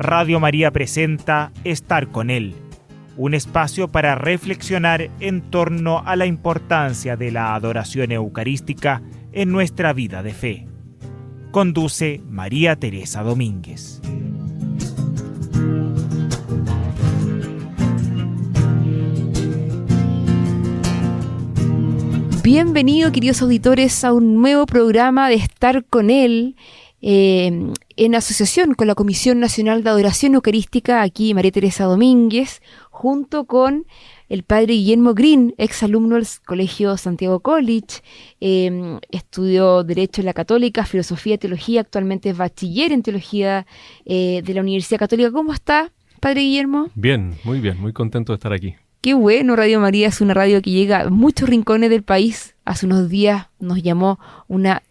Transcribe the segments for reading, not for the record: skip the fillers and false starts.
Radio María presenta Estar con Él, un espacio para reflexionar en torno a la importancia de la adoración eucarística en nuestra vida de fe. Conduce María Teresa Domínguez. Bienvenidos, queridos auditores, a un nuevo programa de Estar con Él, en asociación con la Comisión Nacional de Adoración Eucarística, aquí María Teresa Domínguez, junto con el padre Guillermo Green, exalumno del Colegio Santiago College, estudió Derecho en la Católica, Filosofía y Teología, actualmente es bachiller en Teología de la Universidad Católica. ¿Cómo está, padre Guillermo? Bien, muy contento de estar aquí. Qué bueno, Radio María es una radio que llega a muchos rincones del país. Hace unos días nos llamó una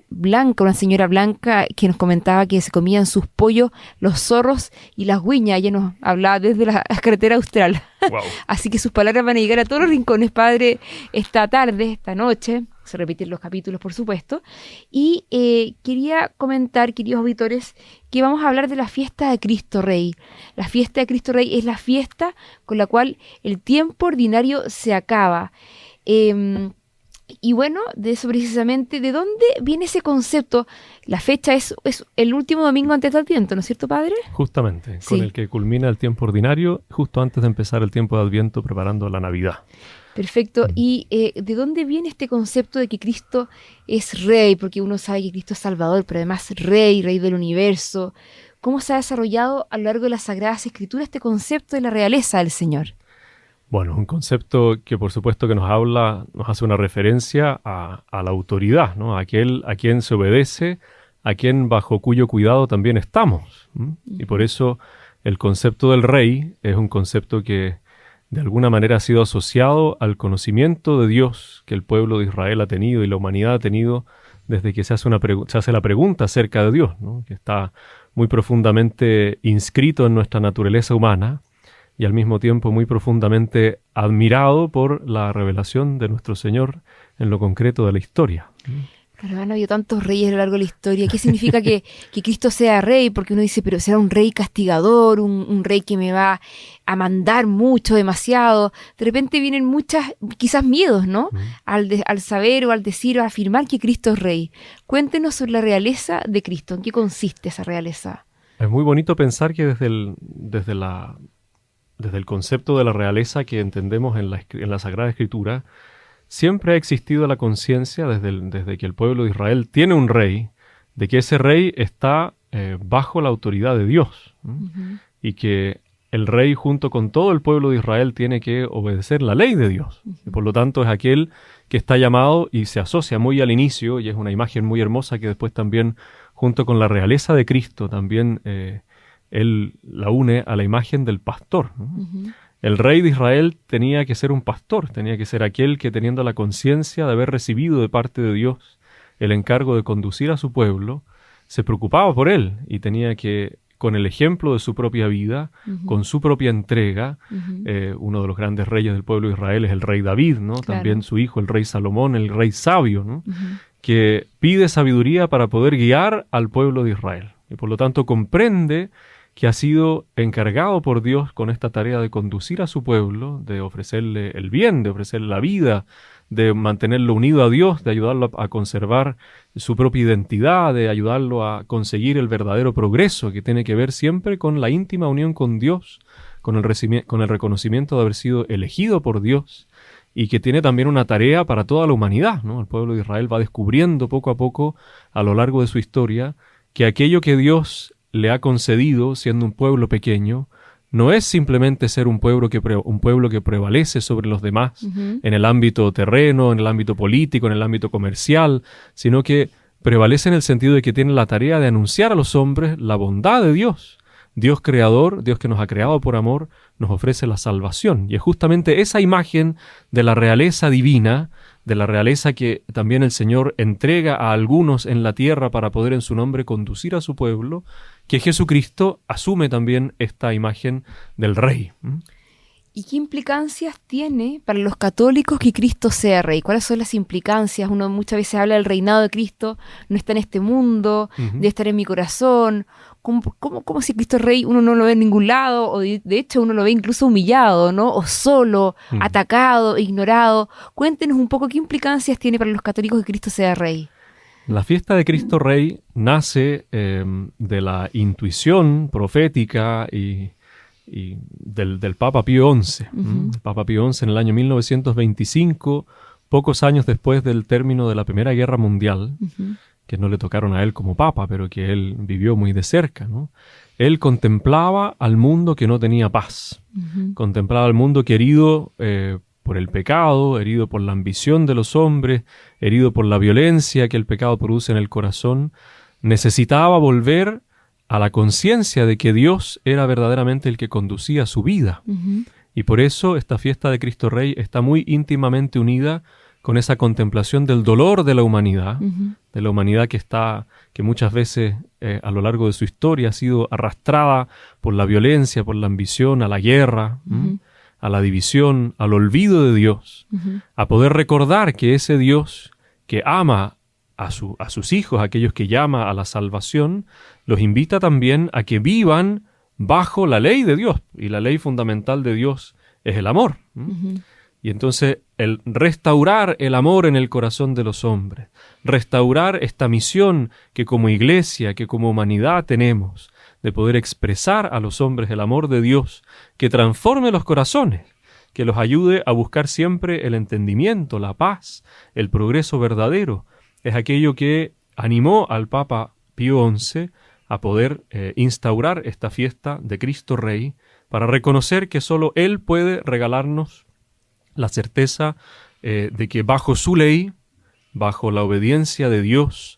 señora blanca, que nos comentaba que se comían sus pollos, los zorros y las güiñas. Ella nos hablaba desde la carretera austral. Wow. Así que sus palabras van a llegar a todos los rincones, padre, esta tarde, esta noche. Se repiten los capítulos, por supuesto. Y quería comentar, queridos auditores, que vamos a hablar de la fiesta de Cristo Rey. La fiesta de Cristo Rey es la fiesta con la cual el tiempo ordinario se acaba. Y bueno, de eso precisamente, ¿de dónde viene ese concepto? La fecha es el último domingo antes de Adviento, ¿no es cierto, padre? Justamente, sí. Con el que culmina el tiempo ordinario, justo antes de empezar el tiempo de Adviento, preparando la Navidad. Perfecto. ¿Y de dónde viene este concepto de que Cristo es Rey? Porque uno sabe que Cristo es Salvador, pero además Rey del universo. ¿Cómo se ha desarrollado a lo largo de las Sagradas Escrituras este concepto de la realeza del Señor? Bueno, un concepto que por supuesto que nos hace una referencia a la autoridad, ¿no? A aquel a quien se obedece, a quien bajo cuyo cuidado también estamos. Y por eso el concepto del Rey es un concepto que de alguna manera ha sido asociado al conocimiento de Dios que el pueblo de Israel ha tenido y la humanidad ha tenido desde que se hace la pregunta acerca de Dios, ¿no? Que está muy profundamente inscrito en nuestra naturaleza humana y al mismo tiempo muy profundamente admirado por la revelación de nuestro Señor en lo concreto de la historia. Pero han habido tantos reyes a lo largo de la historia. ¿Qué significa que Cristo sea rey? Porque uno dice, pero será un rey castigador, un rey que me va a mandar mucho, demasiado. De repente vienen muchas, quizás miedos, ¿no? Al saber o al decir o afirmar que Cristo es rey. Cuéntenos sobre la realeza de Cristo. ¿En qué consiste esa realeza? Es muy bonito pensar que desde el concepto de la realeza que entendemos en la Sagrada Escritura, siempre ha existido la conciencia desde que el pueblo de Israel tiene un rey, de que ese rey está bajo la autoridad de Dios, y que el rey junto con todo el pueblo de Israel tiene que obedecer la ley de Dios. Y por lo tanto es aquel que está llamado y se asocia muy al inicio, y es una imagen muy hermosa que después también junto con la realeza de Cristo también él la une a la imagen del pastor, ¿no? El rey de Israel tenía que ser un pastor, tenía que ser aquel que, teniendo la conciencia de haber recibido de parte de Dios el encargo de conducir a su pueblo, se preocupaba por él y tenía que, con el ejemplo de su propia vida, con su propia entrega, uno de los grandes reyes del pueblo de Israel es el rey David, ¿no? Claro. También su hijo, el rey Salomón, el rey sabio, ¿no? Que pide sabiduría para poder guiar al pueblo de Israel. Y por lo tanto comprende que ha sido encargado por Dios con esta tarea de conducir a su pueblo, de ofrecerle el bien, de ofrecerle la vida, de mantenerlo unido a Dios, de ayudarlo a conservar su propia identidad, de ayudarlo a conseguir el verdadero progreso que tiene que ver siempre con la íntima unión con Dios, con el reconocimiento de haber sido elegido por Dios y que tiene también una tarea para toda la humanidad, ¿no? El pueblo de Israel va descubriendo poco a poco a lo largo de su historia que aquello que Dios le ha concedido, siendo un pueblo pequeño, no es simplemente ser un pueblo que prevalece sobre los demás en el ámbito terreno, en el ámbito político, en el ámbito comercial, sino que prevalece en el sentido de que tiene la tarea de anunciar a los hombres la bondad de Dios. Dios creador, Dios que nos ha creado por amor, nos ofrece la salvación. Y es justamente esa imagen de la realeza divina, de la realeza que también el Señor entrega a algunos en la tierra para poder en su nombre conducir a su pueblo, que Jesucristo asume también esta imagen del Rey. ¿Y qué implicancias tiene para los católicos que Cristo sea rey? ¿Cuáles son las implicancias? Uno muchas veces habla del reinado de Cristo, no está en este mundo, debe estar en mi corazón. ¿Cómo si Cristo es rey uno no lo ve en ningún lado? O de hecho uno lo ve incluso humillado, ¿no? O solo, atacado, ignorado. Cuéntenos un poco qué implicancias tiene para los católicos que Cristo sea rey. La fiesta de Cristo Rey nace de la intuición profética y del Papa Pío XI. Papa Pío XI en el año 1925, pocos años después del término de la Primera Guerra Mundial, que no le tocaron a él como papa, pero que él vivió muy de cerca, ¿no? Él contemplaba al mundo que no tenía paz, contemplaba al mundo que herido por el pecado, herido por la ambición de los hombres, herido por la violencia que el pecado produce en el corazón, necesitaba volver a la conciencia de que Dios era verdaderamente el que conducía su vida. Y por eso esta fiesta de Cristo Rey está muy íntimamente unida con esa contemplación del dolor de la humanidad, que muchas veces a lo largo de su historia ha sido arrastrada por la violencia, por la ambición, a la guerra, a la división, al olvido de Dios, a poder recordar que ese Dios que ama a sus hijos, aquellos que llama a la salvación, los invita también a que vivan bajo la ley de Dios. Y la ley fundamental de Dios es el amor. Y entonces el restaurar el amor en el corazón de los hombres, restaurar esta misión que como iglesia, que como humanidad tenemos, de poder expresar a los hombres el amor de Dios, que transforme los corazones, que los ayude a buscar siempre el entendimiento, la paz, el progreso verdadero, es aquello que animó al Papa Pío XI a poder instaurar esta fiesta de Cristo Rey para reconocer que solo Él puede regalarnos la certeza de que bajo su ley, bajo la obediencia de Dios,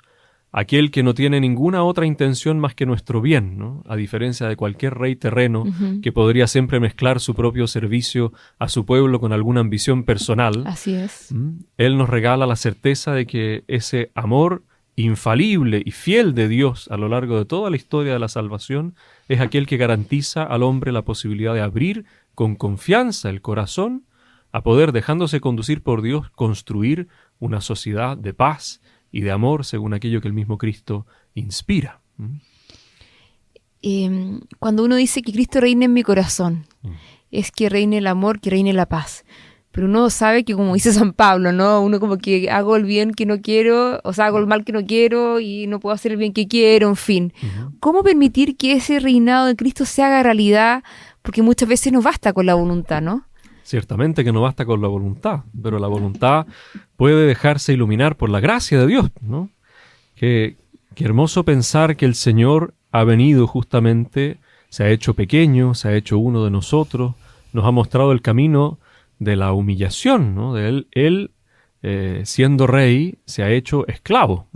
aquel que no tiene ninguna otra intención más que nuestro bien, ¿no? A diferencia de cualquier rey terreno que podría siempre mezclar su propio servicio a su pueblo con alguna ambición personal. Así es. Él nos regala la certeza de que ese amor infalible y fiel de Dios a lo largo de toda la historia de la salvación es aquel que garantiza al hombre la posibilidad de abrir con confianza el corazón a poder, dejándose conducir por Dios, construir una sociedad de paz y de amor según aquello que el mismo Cristo inspira. Cuando uno dice que Cristo reina en mi corazón, es que reine el amor, que reine la paz. Pero uno sabe que, como dice San Pablo, ¿no? Uno como que hago el bien que no quiero, o sea, hago el mal que no quiero y no puedo hacer el bien que quiero, en fin. ¿Cómo permitir que ese reinado de Cristo se haga realidad? Porque muchas veces no basta con la voluntad, ¿no? Ciertamente que no basta con la voluntad, pero la voluntad puede dejarse iluminar por la gracia de Dios, ¿no? Qué hermoso pensar que el Señor ha venido justamente, se ha hecho pequeño, se ha hecho uno de nosotros, nos ha mostrado el camino de la humillación, ¿no? De Él siendo rey, se ha hecho esclavo.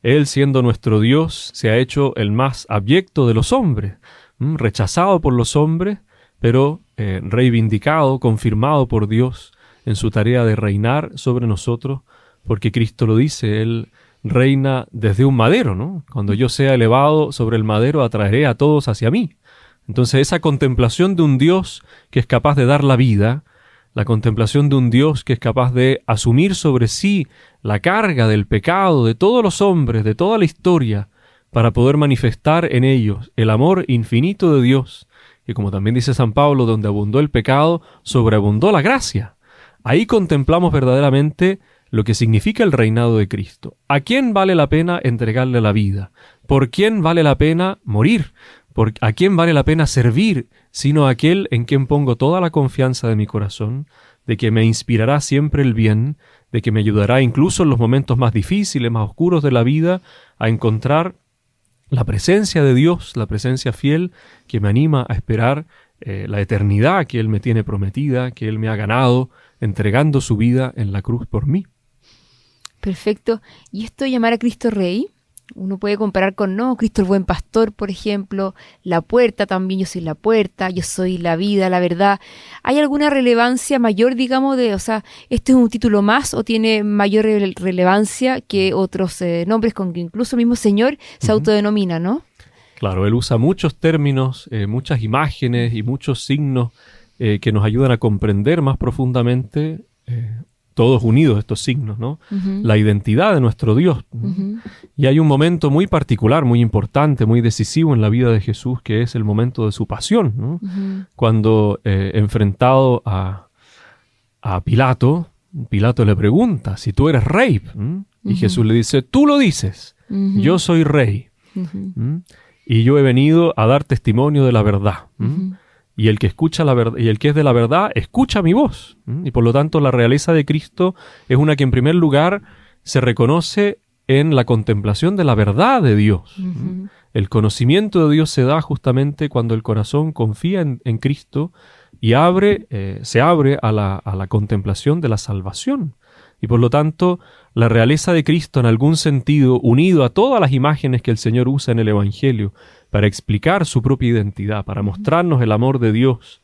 Él, siendo nuestro Dios, se ha hecho el más abyecto de los hombres, rechazado por los hombres, pero reivindicado, confirmado por Dios en su tarea de reinar sobre nosotros, porque Cristo lo dice, Él reina desde un madero, ¿no? Cuando yo sea elevado sobre el madero, atraeré a todos hacia mí. Entonces esa contemplación de un Dios que es capaz de dar la vida, la contemplación de un Dios que es capaz de asumir sobre sí la carga del pecado de todos los hombres, de toda la historia, para poder manifestar en ellos el amor infinito de Dios, que como también dice San Pablo, donde abundó el pecado, sobreabundó la gracia. Ahí contemplamos verdaderamente lo que significa el reinado de Cristo. ¿A quién vale la pena entregarle la vida? ¿Por quién vale la pena morir? ¿A quién vale la pena servir? Sino a aquel en quien pongo toda la confianza de mi corazón, de que me inspirará siempre el bien, de que me ayudará incluso en los momentos más difíciles, más oscuros de la vida, a encontrar la presencia de Dios, la presencia fiel que me anima a esperar la eternidad que Él me tiene prometida, que Él me ha ganado, entregando su vida en la cruz por mí. Perfecto. ¿Y esto de llamar a Cristo Rey? Uno puede comparar con, no, Cristo el buen pastor, por ejemplo, la puerta también, yo soy la puerta, yo soy la vida, la verdad. ¿Hay alguna relevancia mayor, digamos, o sea, este es un título más o tiene mayor relevancia que otros nombres con que incluso el mismo Señor se autodenomina, ¿no? Claro, Él usa muchos términos, muchas imágenes y muchos signos que nos ayudan a comprender más profundamente, todos unidos estos signos, ¿no? La identidad de nuestro Dios. Y hay un momento muy particular, muy importante, muy decisivo en la vida de Jesús, que es el momento de su pasión, ¿no? Cuando enfrentado a Pilato, Pilato le pregunta si tú eres rey. Y Jesús le dice, tú lo dices, yo soy rey. Y yo he venido a dar testimonio de la verdad. Y el que escucha la verdad, y el que es de la verdad, escucha mi voz. Y por lo tanto, la realeza de Cristo es una que en primer lugar se reconoce en la contemplación de la verdad de Dios. El conocimiento de Dios se da justamente cuando el corazón confía en Cristo y se abre a la contemplación de la salvación. Y por lo tanto, la realeza de Cristo, en algún sentido, unido a todas las imágenes que el Señor usa en el Evangelio para explicar su propia identidad, para mostrarnos el amor de Dios,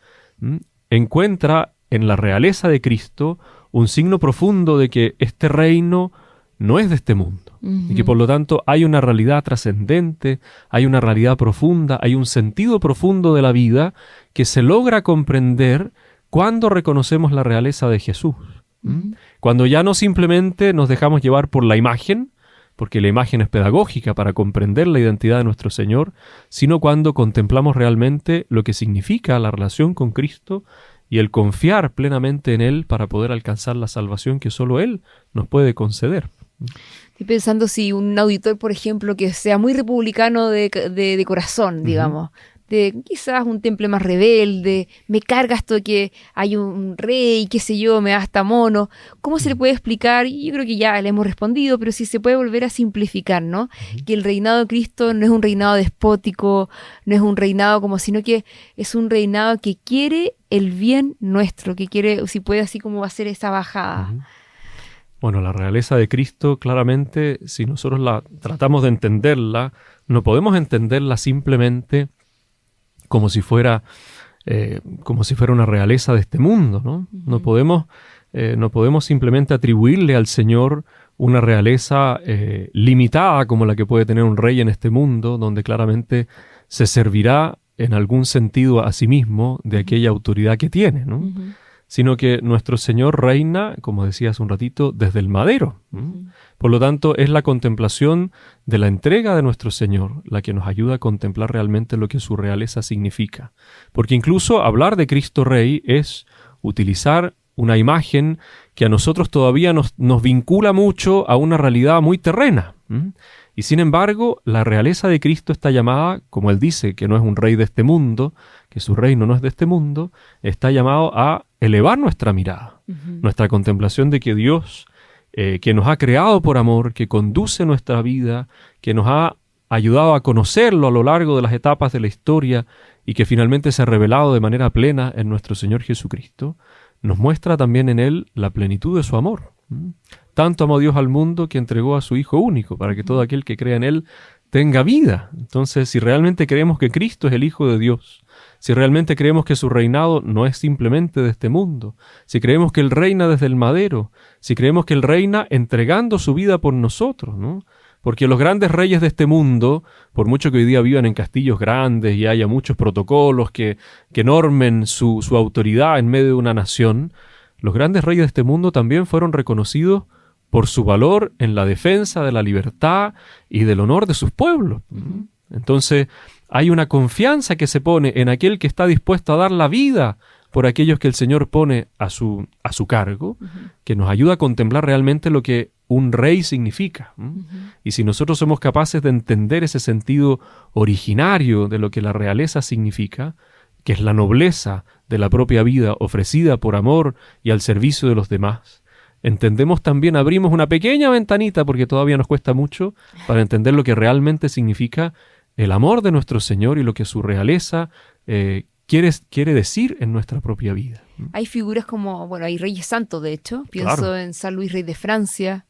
encuentra en la realeza de Cristo un signo profundo de que este reino no es de este mundo. Y que por lo tanto hay una realidad trascendente, hay una realidad profunda, hay un sentido profundo de la vida que se logra comprender cuando reconocemos la realeza de Jesús. Cuando ya no simplemente nos dejamos llevar por la imagen, porque la imagen es pedagógica para comprender la identidad de nuestro Señor, sino cuando contemplamos realmente lo que significa la relación con Cristo y el confiar plenamente en Él para poder alcanzar la salvación que solo Él nos puede conceder. Estoy pensando si un auditor, por ejemplo, que sea muy republicano de corazón, digamos, de quizás un temple más rebelde, me carga esto de que hay un rey, qué sé yo, me da hasta mono. ¿Cómo se le puede explicar? Yo creo que ya le hemos respondido, pero si se puede volver a simplificar, ¿no? Que el reinado de Cristo no es un reinado despótico, no es un reinado como, sino que es un reinado que quiere el bien nuestro, que quiere, si puede, así como va a ser esa bajada. Bueno, la realeza de Cristo, claramente, si nosotros la tratamos de entenderla, no podemos entenderla simplemente como si fuera una realeza de este mundo, ¿no? No podemos simplemente atribuirle al Señor una realeza limitada como la que puede tener un rey en este mundo, donde claramente se servirá en algún sentido a sí mismo de aquella autoridad que tiene, ¿no? Sino que nuestro Señor reina, como decía hace un ratito, desde el madero. Por lo tanto, es la contemplación de la entrega de nuestro Señor la que nos ayuda a contemplar realmente lo que su realeza significa. Porque incluso hablar de Cristo Rey es utilizar una imagen que a nosotros todavía nos vincula mucho a una realidad muy terrena. Y sin embargo, la realeza de Cristo está llamada, como Él dice, que no es un rey de este mundo, que su reino no es de este mundo, está llamado a elevar nuestra mirada, nuestra contemplación de que Dios, que nos ha creado por amor, que conduce nuestra vida, que nos ha ayudado a conocerlo a lo largo de las etapas de la historia y que finalmente se ha revelado de manera plena en nuestro Señor Jesucristo, nos muestra también en Él la plenitud de su amor. Tanto amó Dios al mundo que entregó a su Hijo único, para que todo aquel que crea en Él tenga vida. Entonces, si realmente creemos que Cristo es el Hijo de Dios, si realmente creemos que su reinado no es simplemente de este mundo, si creemos que Él reina desde el madero, si creemos que Él reina entregando su vida por nosotros, ¿no? Porque los grandes reyes de este mundo, por mucho que hoy día vivan en castillos grandes y haya muchos protocolos que normen su autoridad en medio de una nación, los grandes reyes de este mundo también fueron reconocidos por su valor en la defensa de la libertad y del honor de sus pueblos. Entonces, hay una confianza que se pone en aquel que está dispuesto a dar la vida por aquellos que el Señor pone a su cargo, que nos ayuda a contemplar realmente lo que un rey significa. Y si nosotros somos capaces de entender ese sentido originario de lo que la realeza significa, que es la nobleza de la propia vida ofrecida por amor y al servicio de los demás, entendemos también, abrimos una pequeña ventanita, porque todavía nos cuesta mucho, para entender lo que realmente significa el amor de nuestro Señor y lo que su realeza quiere decir en nuestra propia vida. Hay figuras como, bueno, hay reyes santos, de hecho. Pienso en San Luis, rey de Francia.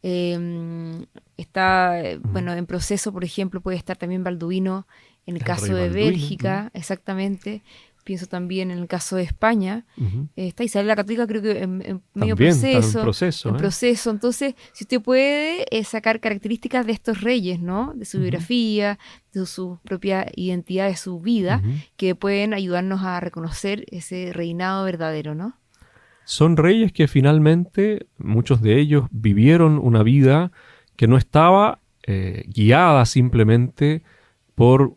Está, bueno, en proceso, por ejemplo, puede estar también Balduino, en el caso de Bélgica, exactamente. Pienso también en el caso de España. Ujú. Está Isabel la Católica, creo que en medio También está proceso. en proceso. En proceso. Entonces, si usted puede sacar características de estos reyes, ¿no? De su biografía, de su propia identidad, de su vida, Ujú. que pueden ayudarnos a reconocer ese reinado verdadero, ¿no? Son reyes que finalmente, muchos de ellos, vivieron una vida que no estaba guiada simplemente por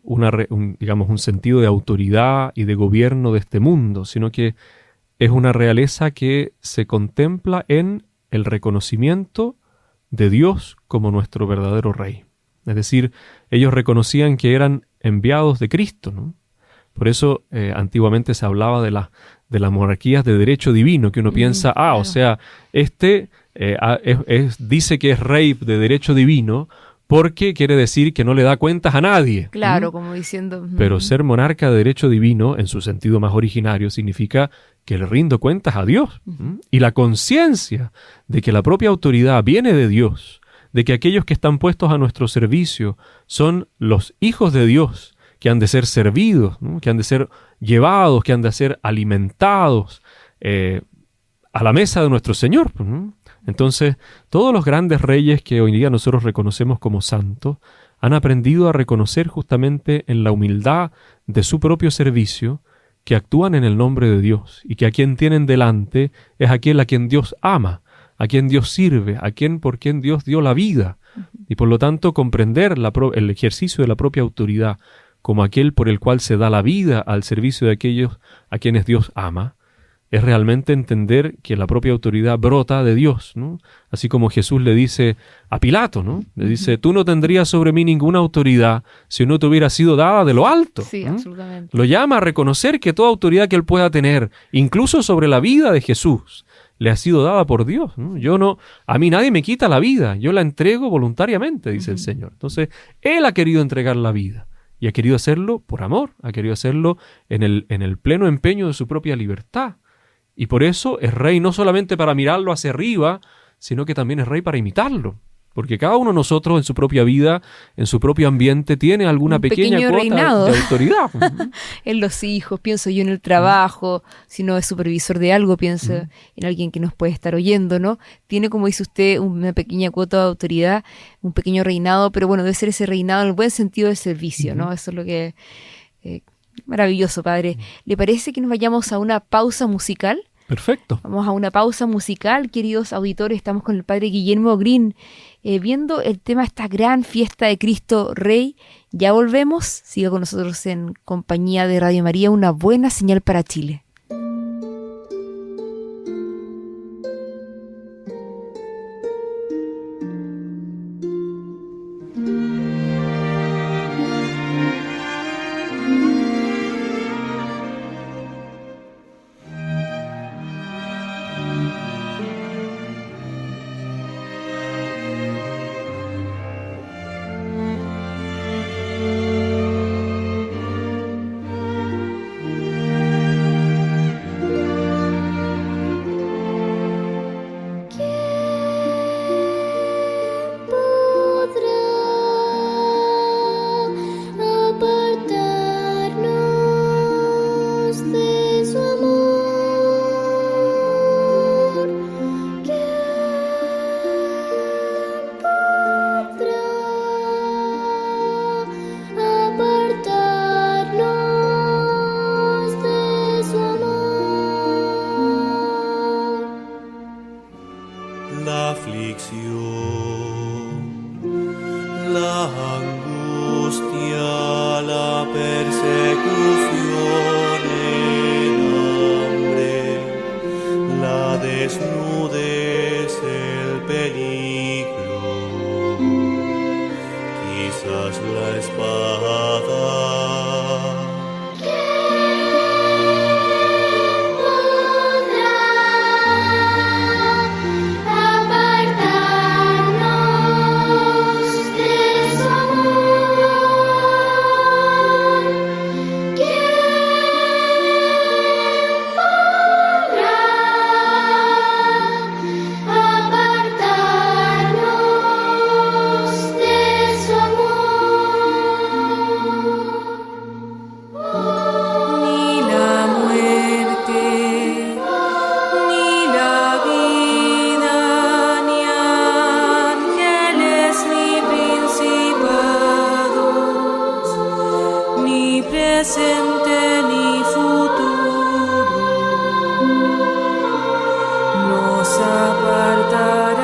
digamos, un sentido de autoridad y de gobierno de este mundo, sino que es una realeza que se contempla en el reconocimiento de Dios como nuestro verdadero rey. Es decir, ellos reconocían que eran enviados de Cristo, ¿no? Por eso antiguamente se hablaba de las monarquías de derecho divino, que uno piensa, claro. o sea, dice que es rey de derecho divino porque quiere decir que no le da cuentas a nadie. Claro, como diciendo... Pero ser monarca de derecho divino, en su sentido más originario, significa que le rindo cuentas a Dios. Y la conciencia de que la propia autoridad viene de Dios, de que aquellos que están puestos a nuestro servicio son los hijos de Dios, que han de ser servidos, ¿no? Que han de ser llevados, que han de ser alimentados a la mesa de nuestro Señor. Entonces, todos los grandes reyes que hoy día nosotros reconocemos como santos han aprendido a reconocer justamente en la humildad de su propio servicio que actúan en el nombre de Dios y que a quien tienen delante es aquel a quien Dios ama, a quien Dios sirve, por quien Dios dio la vida. Y por lo tanto comprender el ejercicio de la propia autoridad como aquel por el cual se da la vida al servicio de aquellos a quienes Dios ama, es realmente entender que la propia autoridad brota de Dios, ¿no? Así como Jesús le dice a Pilato, ¿no? Le dice, tú no tendrías sobre mí ninguna autoridad si no te hubiera sido dada de lo alto. Sí, absolutamente. Lo llama a reconocer que toda autoridad que él pueda tener, incluso sobre la vida de Jesús, le ha sido dada por Dios, ¿no? A mí nadie me quita la vida, yo la entrego voluntariamente, dice el Señor. Entonces, Él ha querido entregar la vida y ha querido hacerlo por amor, ha querido hacerlo en el pleno empeño de su propia libertad. Y por eso es rey no solamente para mirarlo hacia arriba, sino que también es rey para imitarlo. Porque cada uno de nosotros en su propia vida, en su propio ambiente, tiene alguna Un pequeña pequeño cuota reinado. de autoridad. En los hijos, pienso yo en el trabajo, si no es supervisor de algo, pienso en alguien que nos puede estar oyendo, ¿no? Tiene, como dice usted, una pequeña cuota de autoridad, un pequeño reinado, pero bueno, debe ser ese reinado en el buen sentido de servicio, ¿no? Eso es lo que... maravilloso, padre. ¿Le parece que nos vayamos a una pausa musical? Perfecto. Vamos a una pausa musical, queridos auditores. Estamos con el padre Guillermo Green, viendo el tema, esta gran fiesta de Cristo Rey. Ya volvemos. Siga con nosotros en compañía de Radio María, una buena señal para Chile. La aflicción, la angustia, la persecución, el hambre, la desnudez, el peligro, quizás la espada. presente ni futuro nos apartará.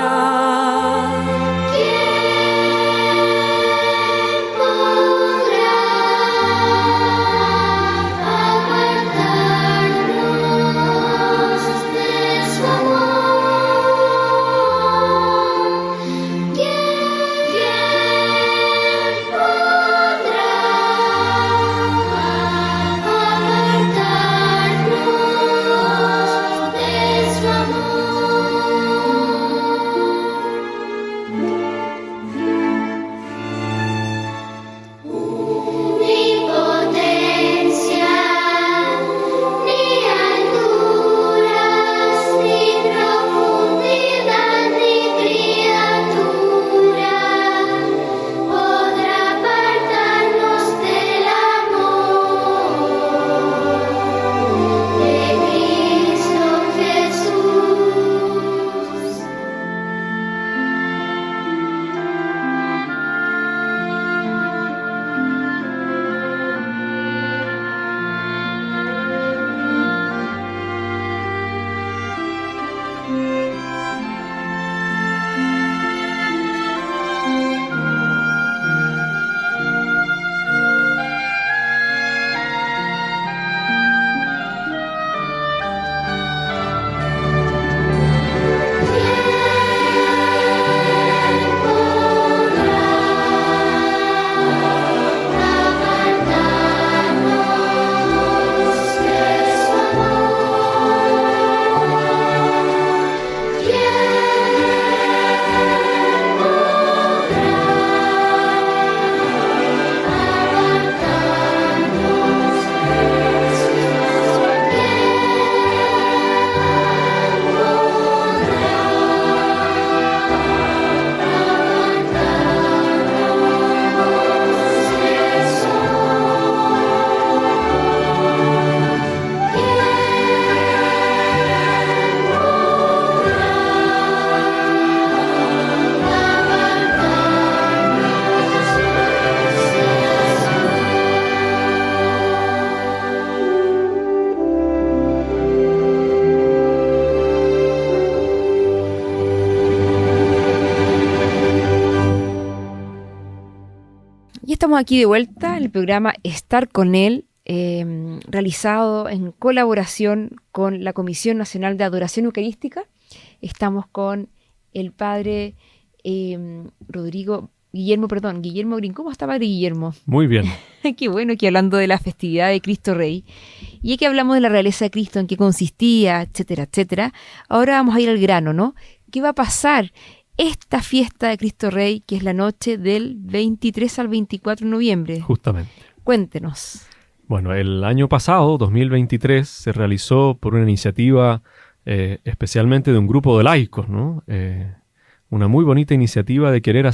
Estamos aquí de vuelta, el programa Estar con Él, realizado en colaboración con la Comisión Nacional de Adoración Eucarística. Estamos con el padre Guillermo Green. ¿Cómo está, padre Guillermo? Muy bien. Qué bueno, aquí hablando de la festividad de Cristo Rey. Y aquí hablamos de la realeza de Cristo, en qué consistía, etcétera, etcétera. Ahora vamos a ir al grano, ¿no? ¿Qué va a pasar esta fiesta de Cristo Rey, que es la noche del 23 al 24 de noviembre? Justamente. Cuéntenos. Bueno, el año pasado, 2023, se realizó por una iniciativa especialmente de un grupo de laicos, ¿no? Una muy bonita iniciativa de querer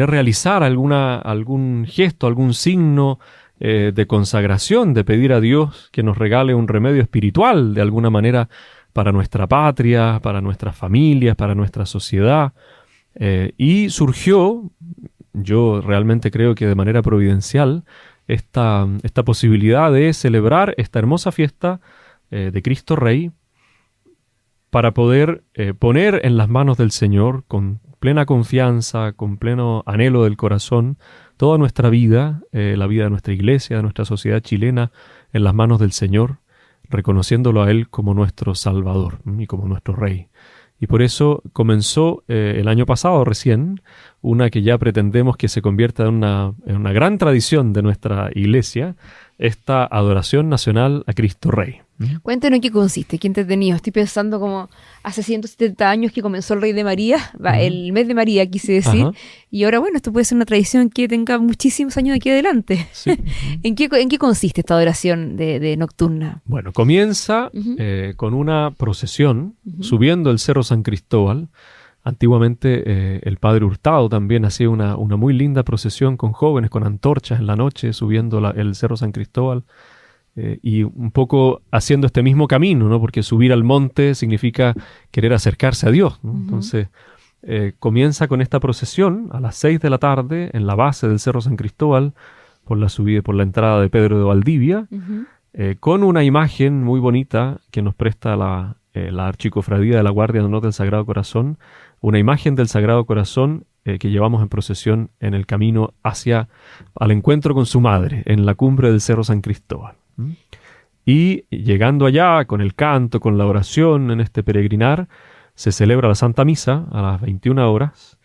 realizar algún gesto, algún signo de consagración, de pedir a Dios que nos regale un remedio espiritual de alguna manera para nuestra patria, para nuestras familias, para nuestra sociedad. Y surgió, yo realmente creo que de manera providencial, esta posibilidad de celebrar esta hermosa fiesta de Cristo Rey para poder poner en las manos del Señor con plena confianza, con pleno anhelo del corazón, toda nuestra vida, la vida de nuestra iglesia, de nuestra sociedad chilena, en las manos del Señor, reconociéndolo a Él como nuestro Salvador y como nuestro Rey. Y por eso comenzó el año pasado recién, una que ya pretendemos que se convierta en una gran tradición de nuestra iglesia, esta adoración nacional a Cristo Rey. Cuéntenos en qué consiste, qué entretenido. Estoy pensando como hace 170 años que comenzó el Rey de María, el mes de María quise decir, y ahora bueno, esto puede ser una tradición que tenga muchísimos años de aquí adelante. Sí. ¿En qué consiste esta adoración de nocturna? Bueno, comienza con una procesión subiendo el Cerro San Cristóbal. Antiguamente el padre Hurtado también hacía una muy linda procesión con jóvenes, con antorchas en la noche, subiendo el Cerro San Cristóbal. Y un poco haciendo este mismo camino, ¿no? Porque subir al monte significa querer acercarse a Dios, ¿no? Entonces, comienza con esta procesión a las 6 de la tarde en la base del Cerro San Cristóbal, por la subida, por la entrada de Pedro de Valdivia, con una imagen muy bonita que nos presta la Archicofradía de la Guardia de Honor del Sagrado Corazón, una imagen del Sagrado Corazón que llevamos en procesión en el camino al encuentro con su madre, en la cumbre del Cerro San Cristóbal. Y llegando allá, con el canto, con la oración, en este peregrinar, se celebra la Santa Misa a las 21 horas,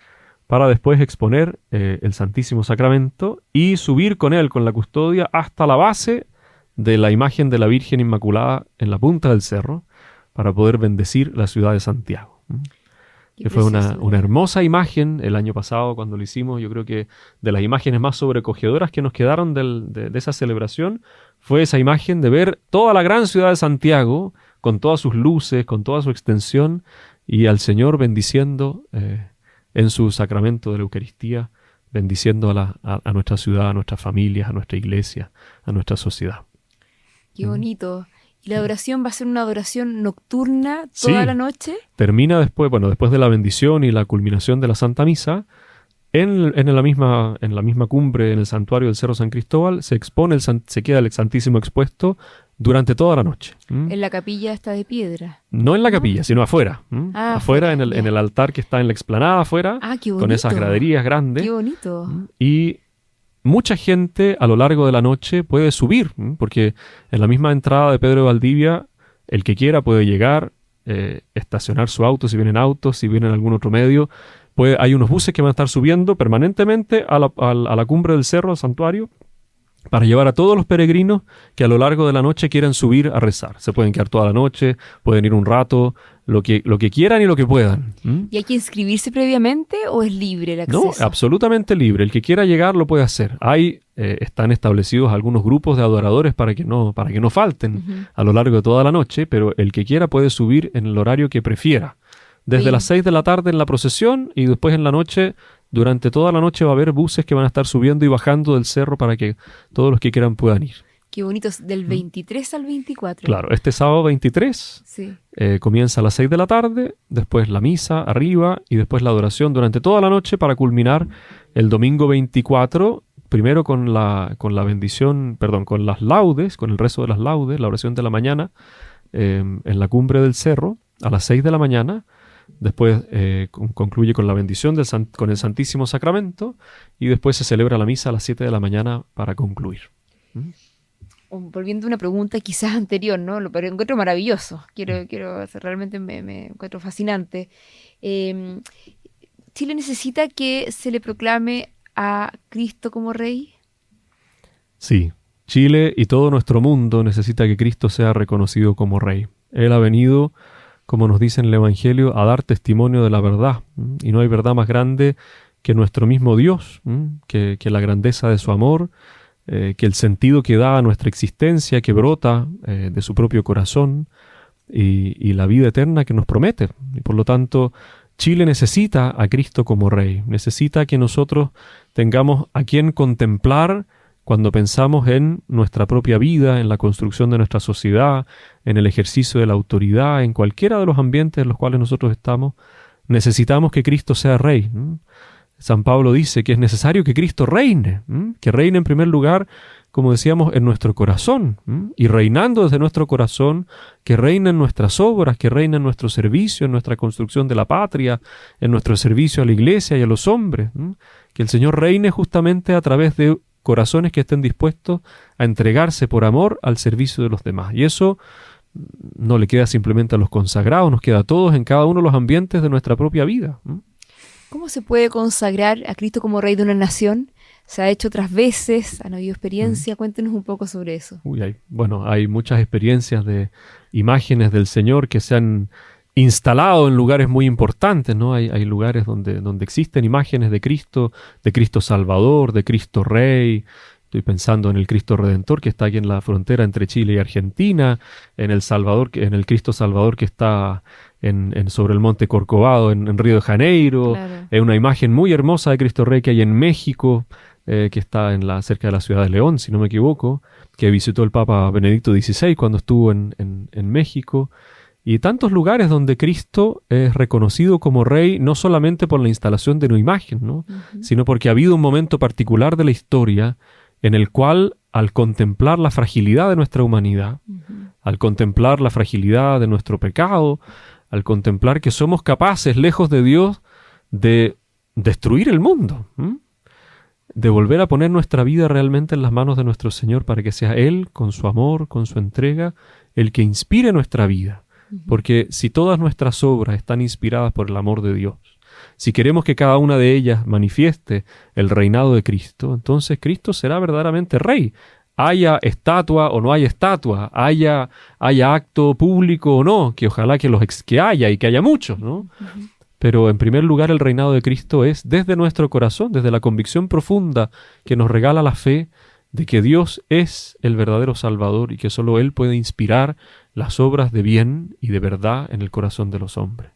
para después exponer el Santísimo Sacramento y subir con él, con la custodia, hasta la base de la imagen de la Virgen Inmaculada en la punta del cerro, para poder bendecir la ciudad de Santiago. Que fue una hermosa imagen el año pasado cuando lo hicimos. Yo creo que de las imágenes más sobrecogedoras que nos quedaron de esa celebración fue esa imagen de ver toda la gran ciudad de Santiago con todas sus luces, con toda su extensión, y al Señor bendiciendo en su sacramento de la Eucaristía, bendiciendo a nuestra ciudad, a nuestras familias, a nuestra iglesia, a nuestra sociedad. Qué bonito. ¿Y la adoración va a ser una adoración nocturna toda la noche? Termina después de la bendición y la culminación de la Santa Misa, en la misma cumbre, en el santuario del Cerro San Cristóbal, se queda el Santísimo expuesto durante toda la noche. En la capilla está de piedra. No en la capilla, sino afuera. Afuera, en el altar que está en la explanada afuera, con esas graderías grandes. ¡Qué bonito! Y mucha gente a lo largo de la noche puede subir, porque en la misma entrada de Pedro de Valdivia, el que quiera puede llegar, estacionar su auto, si vienen autos, si vienen algún otro medio. Hay unos buses que van a estar subiendo permanentemente a la cumbre del cerro, al santuario, para llevar a todos los peregrinos que a lo largo de la noche quieran subir a rezar. Se pueden quedar toda la noche, pueden ir un rato, lo que quieran y lo que puedan. ¿Y hay que inscribirse previamente o es libre el acceso? No, absolutamente libre. El que quiera llegar lo puede hacer. Están establecidos algunos grupos de adoradores para que no falten a lo largo de toda la noche, pero el que quiera puede subir en el horario que prefiera. Desde las 6 de la tarde en la procesión, y después en la noche, durante toda la noche va a haber buses que van a estar subiendo y bajando del cerro para que todos los que quieran puedan ir. Qué bonito, del 23 al 24. Claro, este sábado 23 comienza a las 6 de la tarde, después la misa arriba y después la adoración durante toda la noche para culminar el domingo 24, primero con la bendición, con las laudes, con el rezo de las laudes, la oración de la mañana, en la cumbre del cerro a las 6 de la mañana. Después concluye con la bendición con el Santísimo Sacramento y después se celebra la misa a las 7 de la mañana para concluir. Volviendo a una pregunta quizás anterior, ¿no? Lo encuentro maravilloso. Realmente me encuentro fascinante. ¿Chile necesita que se le proclame a Cristo como Rey? Sí, Chile y todo nuestro mundo necesita que Cristo sea reconocido como Rey. Él ha venido, como nos dice en el Evangelio, a dar testimonio de la verdad. Y no hay verdad más grande que nuestro mismo Dios, que la grandeza de su amor, que el sentido que da a nuestra existencia, que brota de su propio corazón, y la vida eterna que nos promete. Y por lo tanto, Chile necesita a Cristo como Rey. Necesita que nosotros tengamos a quien contemplar cuando pensamos en nuestra propia vida, en la construcción de nuestra sociedad, en el ejercicio de la autoridad, en cualquiera de los ambientes en los cuales nosotros estamos. Necesitamos que Cristo sea Rey. San Pablo dice que es necesario que Cristo reine, que reine en primer lugar, como decíamos, en nuestro corazón, y reinando desde nuestro corazón, que reine en nuestras obras, que reine en nuestro servicio, en nuestra construcción de la patria, en nuestro servicio a la iglesia y a los hombres, que el Señor reine justamente a través de corazones que estén dispuestos a entregarse por amor al servicio de los demás. Y eso no le queda simplemente a los consagrados, nos queda a todos en cada uno de los ambientes de nuestra propia vida. ¿Cómo se puede consagrar a Cristo como Rey de una nación? ¿Se ha hecho otras veces? ¿Han habido experiencia? Cuéntenos un poco sobre eso. Hay muchas experiencias de imágenes del Señor que se han instalado en lugares muy importantes, ¿no? Hay lugares donde existen imágenes de Cristo Salvador, de Cristo Rey. Estoy pensando en el Cristo Redentor que está aquí en la frontera entre Chile y Argentina, en el Cristo Salvador que está sobre el Monte Corcovado en Río de Janeiro. Claro. Es una imagen muy hermosa de Cristo Rey que hay en México, que está cerca de la ciudad de León, si no me equivoco, que visitó el Papa Benedicto XVI cuando estuvo en México. Y tantos lugares donde Cristo es reconocido como Rey, no solamente por la instalación de una imagen, ¿no? Sino porque ha habido un momento particular de la historia en el cual, al contemplar la fragilidad de nuestra humanidad, al contemplar la fragilidad de nuestro pecado, al contemplar que somos capaces, lejos de Dios, de destruir el mundo, de volver a poner nuestra vida realmente en las manos de nuestro Señor para que sea Él, con su amor, con su entrega, el que inspire nuestra vida. Porque si todas nuestras obras están inspiradas por el amor de Dios, si queremos que cada una de ellas manifieste el reinado de Cristo, entonces Cristo será verdaderamente Rey. Haya estatua o no haya estatua, haya acto público o no, que ojalá que haya y que haya muchos, ¿no? Pero en primer lugar el reinado de Cristo es desde nuestro corazón, desde la convicción profunda que nos regala la fe de que Dios es el verdadero Salvador y que solo Él puede inspirar las obras de bien y de verdad en el corazón de los hombres.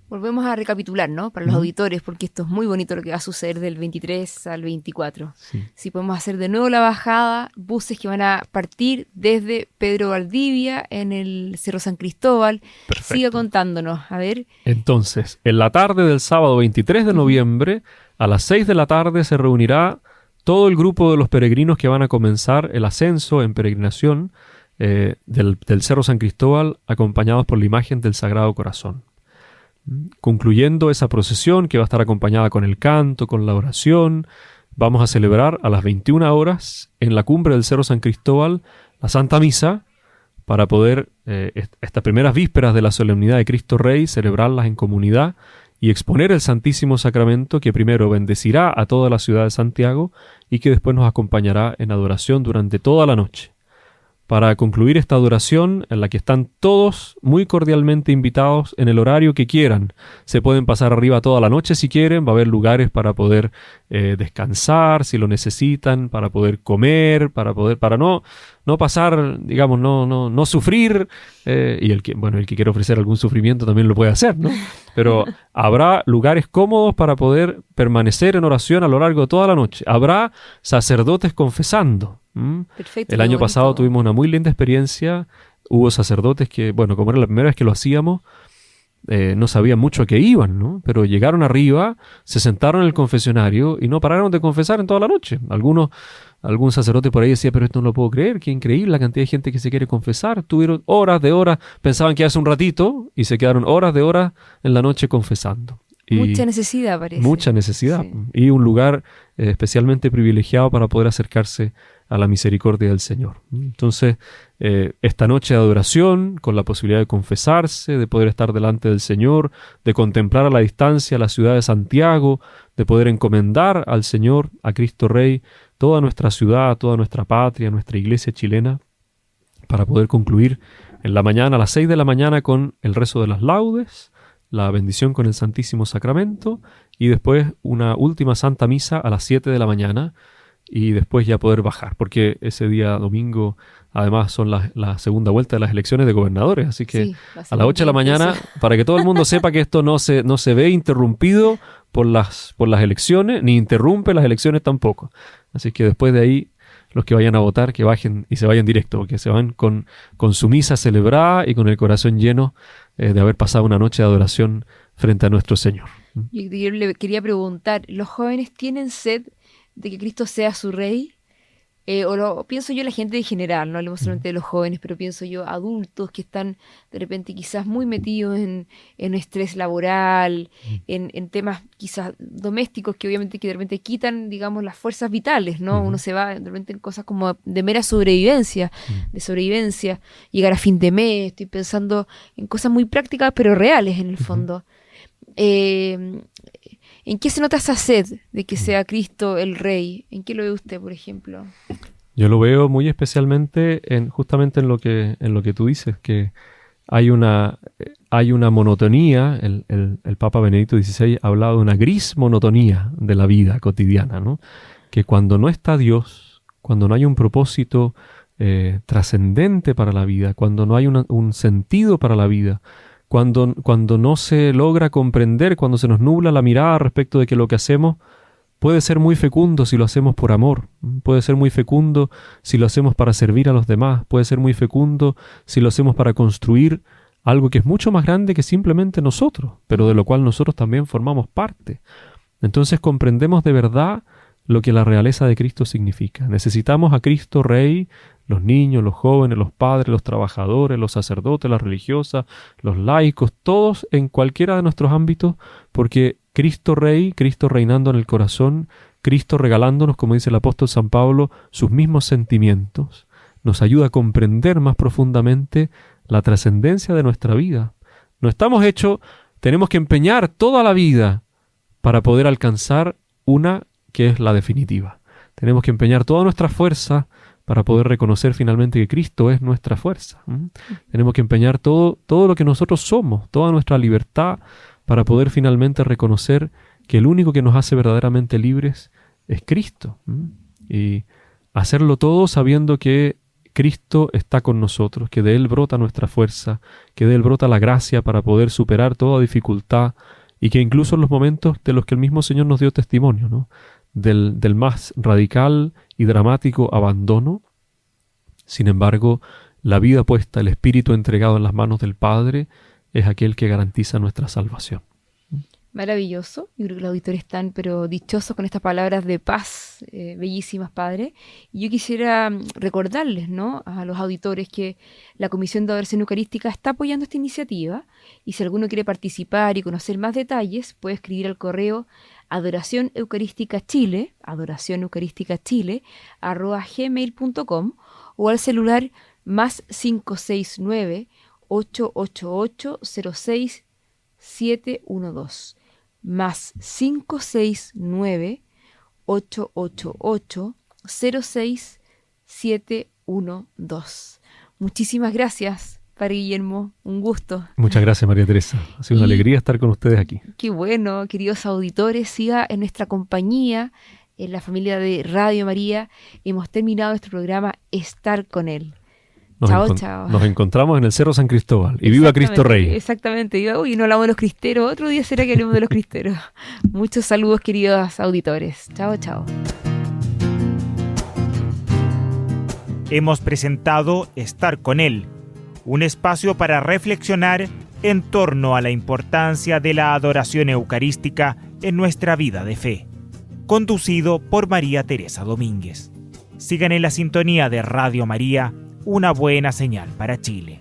Volvemos a recapitular, ¿no? Para los auditores, porque esto es muy bonito lo que va a suceder del 23 al 24. Sí. Si podemos hacer de nuevo la bajada, buses que van a partir desde Pedro Valdivia en el Cerro San Cristóbal. Perfecto. Siga contándonos, a ver. Entonces, en la tarde del sábado 23 de noviembre, a las 6 de la tarde se reunirá todo el grupo de los peregrinos que van a comenzar el ascenso en peregrinación del Cerro San Cristóbal, acompañados por la imagen del Sagrado Corazón. Concluyendo esa procesión, que va a estar acompañada con el canto, con la oración, vamos a celebrar a las 21 horas en la cumbre del Cerro San Cristóbal la Santa Misa para poder estas primeras vísperas de la solemnidad de Cristo Rey celebrarlas en comunidad y exponer el Santísimo Sacramento, que primero bendecirá a toda la ciudad de Santiago y que después nos acompañará en adoración durante toda la noche. Para concluir esta adoración, en la que están todos muy cordialmente invitados en el horario que quieran. Se pueden pasar arriba toda la noche si quieren, va a haber lugares para poder descansar si lo necesitan, para poder comer, para no pasar, digamos, no sufrir, y el que quiere ofrecer algún sufrimiento también lo puede hacer, ¿no? Pero habrá lugares cómodos para poder permanecer en oración a lo largo de toda la noche. Habrá sacerdotes confesando. Perfecto, El año bonito. pasado tuvimos una muy linda experiencia. Hubo sacerdotes que, como era la primera vez que lo hacíamos, no sabían mucho a qué iban, ¿no? Pero llegaron arriba, se sentaron en el confesionario y no pararon de confesar en toda la noche. Algún sacerdote por ahí decía, pero esto no lo puedo creer, qué increíble la cantidad de gente que se quiere confesar. Tuvieron horas de horas, pensaban que hace un ratito y se quedaron horas de horas en la noche confesando. Y Mucha necesidad, parece. mucha necesidad. Sí. Y un lugar especialmente privilegiado para poder acercarse a la misericordia del Señor. Entonces, esta noche de adoración, con la posibilidad de confesarse, de poder estar delante del Señor, de contemplar a la distancia la ciudad de Santiago, de poder encomendar al Señor, a Cristo Rey, toda nuestra ciudad, toda nuestra patria, nuestra iglesia chilena, para poder concluir en la mañana, a las 6 de la mañana, con el rezo de las laudes, la bendición con el Santísimo Sacramento, y después una última Santa Misa a las 7 de la mañana, y después ya poder bajar, porque ese día domingo además son la segunda vuelta de las elecciones de gobernadores, así que Sí, va a ser a las 8 de la muy mañana, intenso. para que todo el mundo sepa que esto no se ve interrumpido por las elecciones, ni interrumpe las elecciones tampoco. Así que después de ahí, los que vayan a votar, que bajen y se vayan directo, porque se van con su misa celebrada y con el corazón lleno de haber pasado una noche de adoración frente a nuestro Señor. Yo le quería preguntar, ¿los jóvenes tienen sed de que Cristo sea su Rey? Pienso yo la gente en general, no hablemos solamente de los jóvenes, pero pienso yo adultos que están de repente quizás muy metidos en estrés laboral, en temas quizás domésticos que obviamente que de repente quitan, digamos, las fuerzas vitales, ¿no? Uno se va de repente en cosas como de mera sobrevivencia, llegar a fin de mes, estoy pensando en cosas muy prácticas pero reales en el fondo. ¿En qué se nota esa sed de que sea Cristo el Rey? ¿En qué lo ve usted, por ejemplo? Yo lo veo muy especialmente justamente en lo que tú dices, que hay una monotonía. El Papa Benedicto XVI ha hablado de una gris monotonía de la vida cotidiana, ¿no? Que cuando no está Dios, cuando no hay un propósito trascendente para la vida, cuando no hay un sentido para la vida, cuando no se logra comprender, cuando se nos nubla la mirada respecto de que lo que hacemos puede ser muy fecundo si lo hacemos por amor, puede ser muy fecundo si lo hacemos para servir a los demás, puede ser muy fecundo si lo hacemos para construir algo que es mucho más grande que simplemente nosotros, pero de lo cual nosotros también formamos parte. Entonces comprendemos de verdad lo que la realeza de Cristo significa. Necesitamos a Cristo Rey, los niños, los jóvenes, los padres, los trabajadores, los sacerdotes, las religiosas, los laicos, todos en cualquiera de nuestros ámbitos, porque Cristo Rey, Cristo reinando en el corazón, Cristo regalándonos, como dice el apóstol San Pablo, sus mismos sentimientos, nos ayuda a comprender más profundamente la trascendencia de nuestra vida. No estamos hechos, tenemos que empeñar toda la vida para poder alcanzar una que es la definitiva. Tenemos que empeñar toda nuestra fuerza para poder reconocer finalmente que Cristo es nuestra fuerza. Tenemos que empeñar todo lo que nosotros somos, toda nuestra libertad, para poder finalmente reconocer que el único que nos hace verdaderamente libres es Cristo. Y hacerlo todo sabiendo que Cristo está con nosotros, que de Él brota nuestra fuerza, que de Él brota la gracia para poder superar toda dificultad, y que incluso en los momentos de los que el mismo Señor nos dio testimonio, ¿no?, del más radical y dramático abandono, sin embargo, la vida puesta, el espíritu entregado en las manos del Padre, es aquel que garantiza nuestra salvación. Maravilloso. Yo creo que los auditores están pero dichosos con estas palabras de paz, bellísimas, Padre. Y yo quisiera recordarles, ¿no?, a los auditores que la Comisión de Adoración Eucarística está apoyando esta iniciativa, y si alguno quiere participar y conocer más detalles, puede escribir al correo adoracioneucaristicachile@gmail.com o al celular +569 888 06712 +569 888 06712. Muchísimas gracias, Padre Guillermo, un gusto. Muchas gracias, María Teresa. Ha sido una alegría estar con ustedes aquí. Qué bueno, queridos auditores, siga en nuestra compañía, en la familia de Radio María. Hemos terminado nuestro programa Estar con Él. Chao. Nos encontramos en el Cerro San Cristóbal. Y viva Cristo Rey. Exactamente. Uy, no hablamos de los cristeros. Otro día será que hablemos de los cristeros. Muchos saludos, queridos auditores. Chao. Hemos presentado Estar con Él, un espacio para reflexionar en torno a la importancia de la adoración eucarística en nuestra vida de fe. Conducido por María Teresa Domínguez. Sigan en la sintonía de Radio María, una buena señal para Chile.